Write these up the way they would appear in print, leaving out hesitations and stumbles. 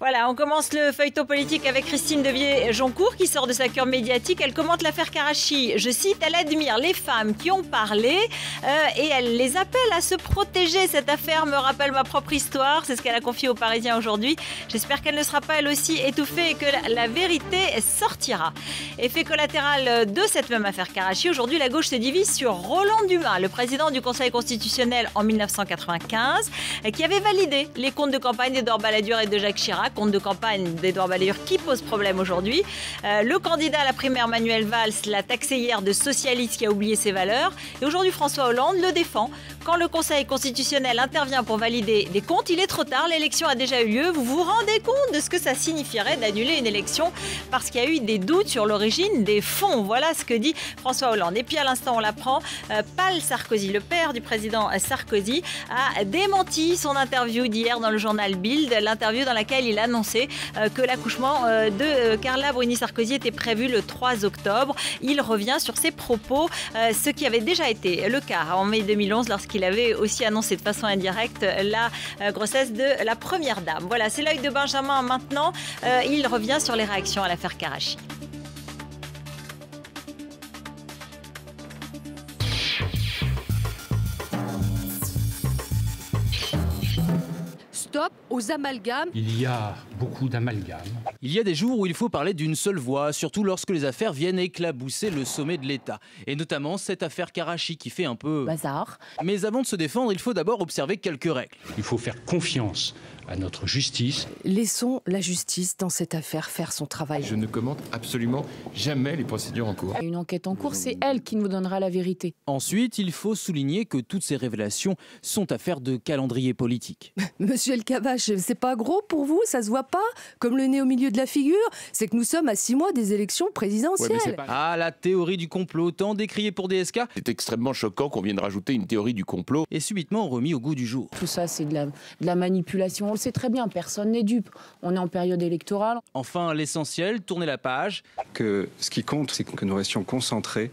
Voilà, on commence le feuilleton politique avec Christine Devier-Joncourt qui sort de sa cure médiatique. Elle commente l'affaire Karachi. Je cite, elle admire les femmes qui ont parlé et elle les appelle à se protéger. Cette affaire me rappelle ma propre histoire. C'est ce qu'elle a confié aux Parisiens aujourd'hui. J'espère qu'elle ne sera pas elle aussi étouffée et que la vérité sortira. Effet collatéral de cette même affaire Karachi. Aujourd'hui, la gauche se divise sur Roland Dumas, le président du Conseil constitutionnel en 1995, qui avait validé les comptes de campagne d'Édouard Balladur et de Jacques Chirac. Compte de campagne d'Édouard Balladur qui pose problème aujourd'hui. Le candidat à la primaire Manuel Valls l'a taxé hier de socialiste qui a oublié ses valeurs. Et aujourd'hui, François Hollande le défend. Quand le Conseil constitutionnel intervient pour valider des comptes, il est trop tard, l'élection a déjà eu lieu. Vous vous rendez compte de ce que ça signifierait d'annuler une élection parce qu'il y a eu des doutes sur l'origine des fonds. Voilà ce que dit François Hollande. Et puis à l'instant, on l'apprend, Paul Sarkozy, le père du président Sarkozy, a démenti son interview d'hier dans le journal Bild, l'interview dans laquelle il a annoncé que l'accouchement de Carla Bruni Sarkozy était prévu le 3 octobre. Il revient sur ses propos, ce qui avait déjà été le cas en mai 2011 lorsqu'il avait aussi annoncé de façon indirecte la grossesse de la première dame. Voilà, c'est l'œil de Benjamin maintenant. Il revient sur les réactions à l'affaire Karachi. Stop aux amalgames. Il y a beaucoup d'amalgames. Il y a des jours où il faut parler d'une seule voix, surtout lorsque les affaires viennent éclabousser le sommet de l'État. Et notamment cette affaire Karachi qui fait un peu Bazar. Mais avant de se défendre, il faut d'abord observer quelques règles. Il faut faire confiance à notre justice. Laissons la justice dans cette affaire faire son travail. Je ne commente absolument jamais les procédures en cours. Une enquête en cours, c'est elle qui nous donnera la vérité. Ensuite, il faut souligner que toutes ces révélations sont affaires de calendrier politique. Monsieur El Kabbach, c'est pas gros pour vous? Ça se voit pas? Comme le nez au milieu de la figure? C'est que nous sommes à 6 mois des élections présidentielles. Ouais, Ah, la théorie du complot, tant décriée pour DSK, c'est extrêmement choquant qu'on vienne rajouter une théorie du complot. est subitement remis au goût du jour. Tout ça, c'est de la manipulation. On le sait très bien, personne n'est dupe. On est en période électorale. Enfin, l'essentiel, tourner la page. Que ce qui compte, c'est que nous restions concentrés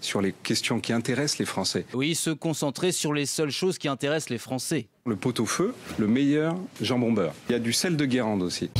sur les questions qui intéressent les Français. Oui, se concentrer sur les seules choses qui intéressent les Français. Le pot-au-feu, le meilleur jambon beurre. Il y a du sel de Guérande aussi.